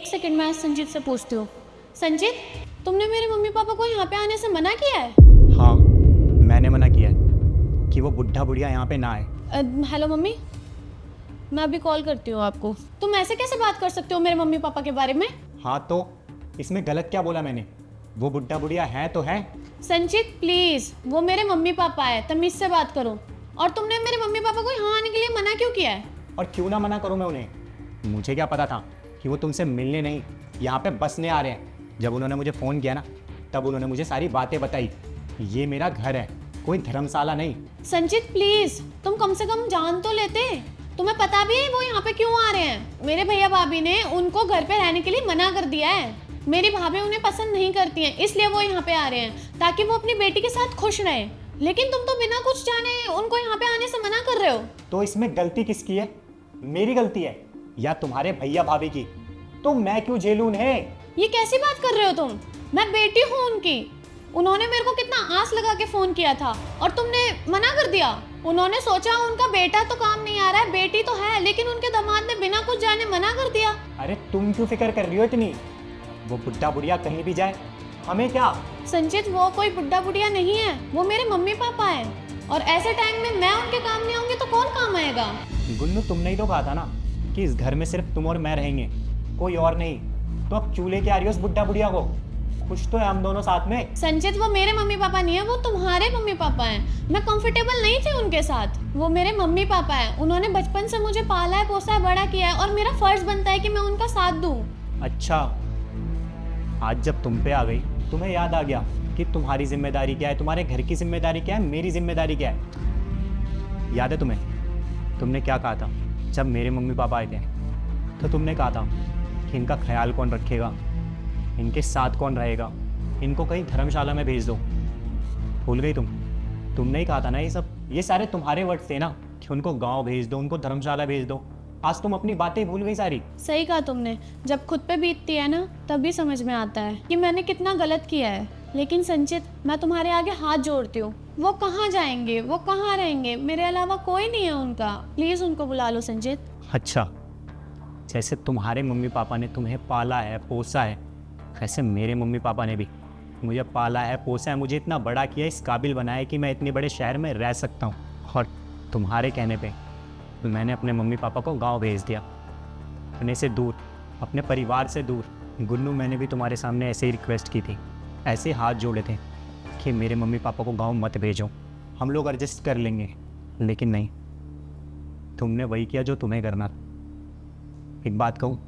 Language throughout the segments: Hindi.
एक सेकंड मैं संजीत से पूछती हूँ। संजीत, तुमने मेरे मम्मी पापा को यहाँ पे आने से मना किया है? हाँ, मैंने मना किया है कि वो बुढ़ा बुढ़िया यहाँ पे ना आए। हेलो मम्मी, मैं अभी कॉल करती हूँ आपको। तुम ऐसे कैसे बात कर सकते हो मेरे मम्मी पापा के बारे में? हाँ तो इसमें गलत क्या बोला मैंने? वो बुढ़ा बुढ़िया है तो है। संजीत प्लीज, वो मेरे मम्मी पापा है, तमीज से बात करो। और तुमने मेरे मम्मी पापा को यहाँ आने के लिए मना क्यों किया है? और क्यों ना मना करूँ मैं उन्हें? मुझे क्या पता था कि वो तुमसे मिलने नहीं, यहाँ पे बसने आ रहे हैं। जब उन्होंने मुझे फ़ोन किया ना, तब उन्होंने मुझे सारी बातें बताई। ये मेरा घर है, कोई धर्मशाला नहीं। संजीत प्लीज, तुम कम से कम जान तो लेते। तुम्हें पता भी है वो यहाँ पे क्यों आ रहे हैं? मेरे भैया भाभी ने उनको घर पे रहने के लिए मना कर दिया है। मेरी भाभी उन्हें पसंद नहीं करती हैं, इसलिए वो यहाँ पे आ रहे हैं ताकि वो अपनी बेटी के साथ खुश रहे। लेकिन तुम तो बिना कुछ जाने उनको यहाँ पे आने से मना कर रहे हो। तो इसमें गलती किसकी है? मेरी गलती है या तुम्हारे भैया भाभी की? तो मैं क्यों झेलूं उन्हें? ये कैसी बात कर रहे हो तुम? मैं बेटी हूँ उनकी। उन्होंने मेरे को कितना आस लगा के फोन किया था और तुमने मना कर दिया। उन्होंने सोचा उनका बेटा तो काम नहीं आ रहा है, बेटी तो है, लेकिन उनके दामाद ने बिना कुछ जाने मना कर दिया। अरे तुम क्यों फिक्र कर रही हो इतनी? वो बुढ़ा बुढ़िया कहीं भी जाए, हमें क्या? संजीत, वो कोई बुढ़ा बुढ़िया नहीं है, वो मेरे मम्मी पापा हैं। और ऐसे टाइम में मैं उनके काम नहीं आऊंगी तो कौन काम आएगा? गुन्नू, तुमने ही तो कहा था ना कि इस घर में सिर्फ तुम और मैं रहेंगे, कोई और नहीं। तो अब क्यों लेके आ रही हो उस बुढ़ा बुढ़िया को? खुश तो है हम दोनों साथ में। संजीत, वो मेरे मम्मी पापा नहीं है, वो तुम्हारे मम्मी पापा हैं। मैं कंफर्टेबल नहीं थी उनके साथ। वो मेरे मम्मी पापा हैं, उन्होंने बचपन से मुझे पाला है, पोसा है, बड़ा किया है और मेरा फर्ज बनता है कि मैं उनका साथ दूं। अच्छा, आज जब तुम पे आ गई तुम्हें याद आ गया कि तुम्हारी जिम्मेदारी क्या है, तुम्हारे घर की जिम्मेदारी क्या है, मेरी जिम्मेदारी क्या है। याद है तुम्हें? तुमने क्या कहा था जब मेरे मम्मी पापा आए थे? तो तुमने कहा था कि इनका ख्याल कौन रखेगा, इनके साथ कौन रहेगा, इनको कहीं धर्मशाला में भेज दो। भूल गई तुम? तुमने ही कहा था ना ये सब। ये सारे तुम्हारे वर्ड्स थे ना कि उनको गांव भेज दो, उनको धर्मशाला भेज दो। आज तुम अपनी बातें भूल गई सारी। सही कहा तुमने। जब खुद पे बीतती है ना, तभी समझ में आता है कि मैंने कितना गलत किया है। लेकिन संचित, मैं तुम्हारे आगे हाथ जोड़ती हूँ। वो कहाँ जाएंगे, वो कहाँ रहेंगे? मेरे अलावा कोई नहीं है उनका। प्लीज उनको बुला लो संचित। अच्छा, जैसे तुम्हारे मम्मी पापा ने तुम्हें पाला है, पोसा है, वैसे मेरे मम्मी पापा ने भी मुझे पाला है, पोसा है, मुझे इतना बड़ा किया, इस काबिल बनाया है कि मैं इतने बड़े शहर में रह सकता हूँ। और तुम्हारे कहने पे मैंने अपने मम्मी पापा को गांव भेज दिया, अपने से दूर, अपने परिवार से दूर। गुन्नू, मैंने भी तुम्हारे सामने ऐसे ही रिक्वेस्ट की थी, ऐसे हाथ जोड़े थे कि मेरे मम्मी पापा को गांव मत भेजो, हम लोग एडजस्ट कर लेंगे। लेकिन नहीं, तुमने वही किया जो तुम्हें करना था। एक बात कहूँ,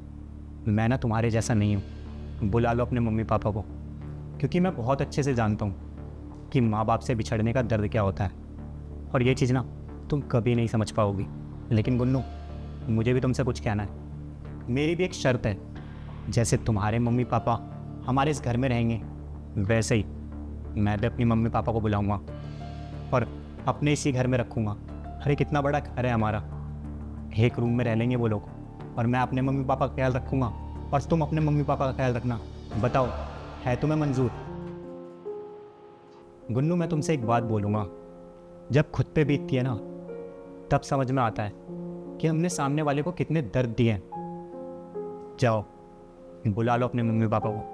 मैं ना तुम्हारे जैसा नहीं हूँ। बुला लो अपने मम्मी पापा को, क्योंकि मैं बहुत अच्छे से जानता हूँ कि माँ बाप से बिछड़ने का दर्द क्या होता है। और ये चीज़ ना तुम कभी नहीं समझ पाओगी। लेकिन गुन्नू, मुझे भी तुमसे कुछ कहना है। मेरी भी एक शर्त है, जैसे तुम्हारे मम्मी पापा हमारे इस घर में रहेंगे, वैसे ही मैं भी अपनी मम्मी पापा को बुलाऊंगा और अपने इसी घर में रखूँगा। अरे कितना बड़ा घर है हमारा, एक रूम में रह लेंगे वो लोग, और मैं अपने मम्मी पापा का ख्याल रखूँगा और तुम अपने मम्मी पापा का ख्याल रखना। बताओ, है तुम्हें मंजूर? गुन्नू, मैं तुमसे एक बात बोलूँगा, जब खुद पे बीतती है ना, तब समझ में आता है कि हमने सामने वाले को कितने दर्द दिए हैं। जाओ, बुला लो अपने मम्मी पापा को।